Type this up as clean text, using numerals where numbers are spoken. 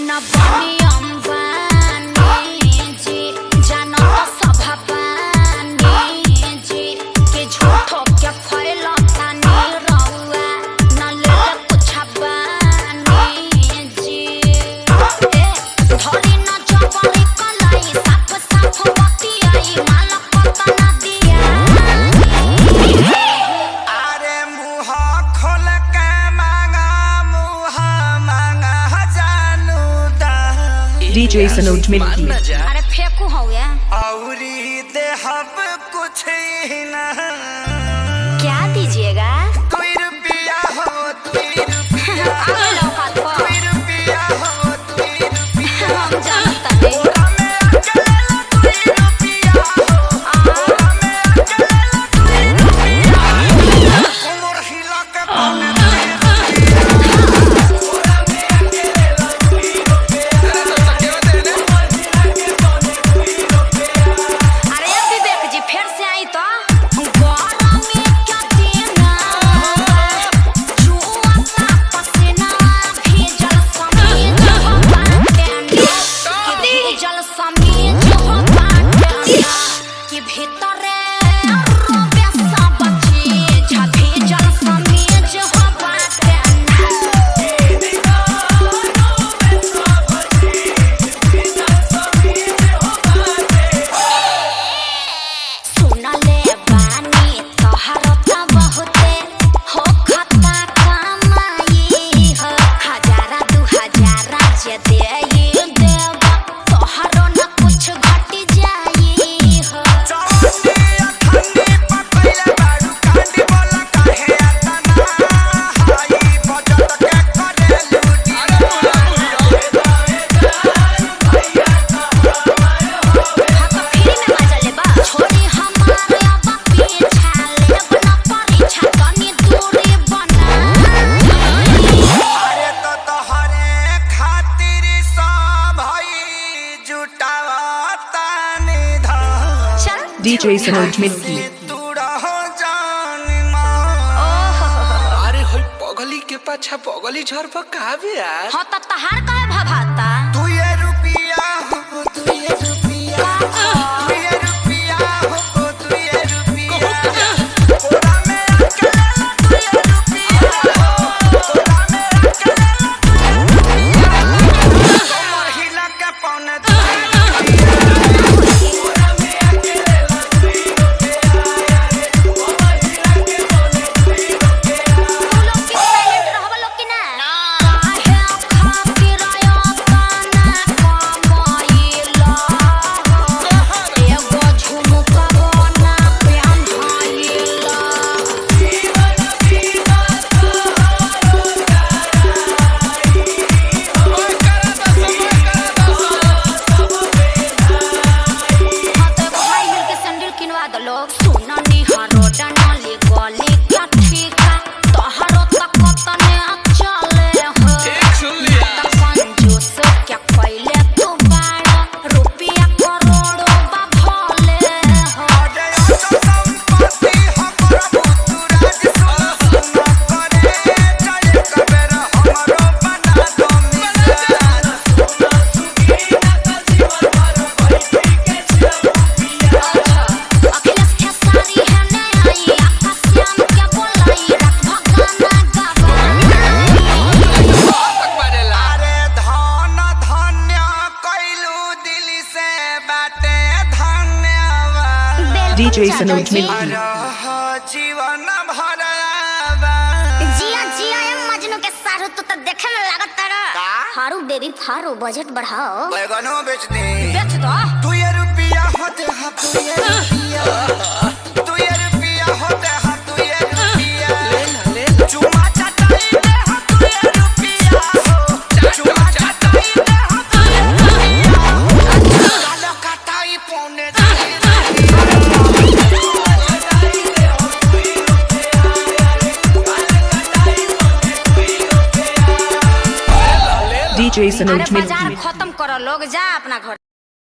न बनी अंबानी जी, जानो तो सभाबानी जी, के झूठो के फैलता नहीं रहुआ, न ले कुछ बानी जी। धरी न जबरी कलाई, साफ साफ बतियाई, माल पता न दिया। अरे मुँह खोल के मांगा, मुँह मांगा जानू दा। DJ Sanoj Milky। अरे फेंकू हो या औरी देहब कुछ ही ना। क्या दीजिएगा? 2 रुपया हो 2 रुपया, आगे लो हाथ पर। 2 रुपया हो 2 रुपया। हम जानता नहीं। ओरा में अकेला 2 रुपया हो, ओरा में अकेला 2 रुपया। उमर हिला के पौने 2 रुपया। ओरा में अकेला 2 रुपया। अरे विवेक जी फिर से आई तो गौरा में क्या देना, जुआ का पसीना भीजल समीज हो बाटेना, कि भीजल समीज हो बाटेना, कि भीतरे रोबे सब चीज भीजल समीज हो बाटेना। सुनले बानी तोहरो त बहुते हो खता कमाई हो, 1000 2000 जे देई देब, तोहरो न कुछ घटी जाई हो। चौंडी अखंडी पकैले बाडू कांडी बोला काहे अतना हाई बजट के करे लूटी। फ्री में मजा लेबा, छोड़ी हमारे अब पीछा लेब न परीक्षा, तनी दूरी बना। अरे तो तोहरे खातिर सब हई जुटावता निधन। चल DJ Sanoj Milky। तू रहो जान मां। अरे होय पगली के पाछा पगली झर पर का बिया। हाँ तो तहार काहे भभाता? 2 रुपया हो 2 रुपया, 2 रुपया हो 2 रुपया। ओरा में अकेला 2 रुपया हो, ओरा में अकेला 2 रुपया। उमर हिला के पौने 2 रुपया। ओरा में अकेला 2 रुपया, उमर हिला के पौने 2 रुपया। तू लोग की साइलेंट रहबा लोग की ना? काहे खातिर अपना कमाइला, एगो झुमका बना पेन्हाइला। हाँ तो एगो हाई हील के सैंडल किनवा दो लोग। सुननी हरो डनाली गली क्या ठीक है, तोहरो तक तने चले हो। ठीक सुन लिया। त कंजूस क्या पहले तू बाड़ा, रुपया करोड़ों बा भले हो। अरे तो संपत्ति हो प्रभु तू राज सुन करे, चल कबेर हमरो बना दो मिजान। सोना सुखी ना का जीवन भर बैठी के छुपिया। अखिलेश खेसारी है ने आई, आकाश श्याम क्या बोलाई, रख भगाना गवाना। तक मारेला। अरे धन धन्य कैलू दिल से बाटे धन्यवाद। DJ Sanoj Milky। रह जीवन भर आवा। जिया जिया ए मजनू के सारू, तू तो देखे में लागत तारा। का? फारू बेबी फारू, बजट बढ़ाओ। बैगनो बेच दे। बेच दो। 2 रुपया होते हैं 2 रुपया, 2 रुपया होते हैं 2 रुपया। ले ना ले। चुमा चटाई दे हैं 2 रुपया हो, चुमा चटाई दे हैं 2 रुपया हो। कालो कटाई पौने 2 DJ अरे Sanoj बाजार Milky। खत्म करो लोग, जा अपना घर।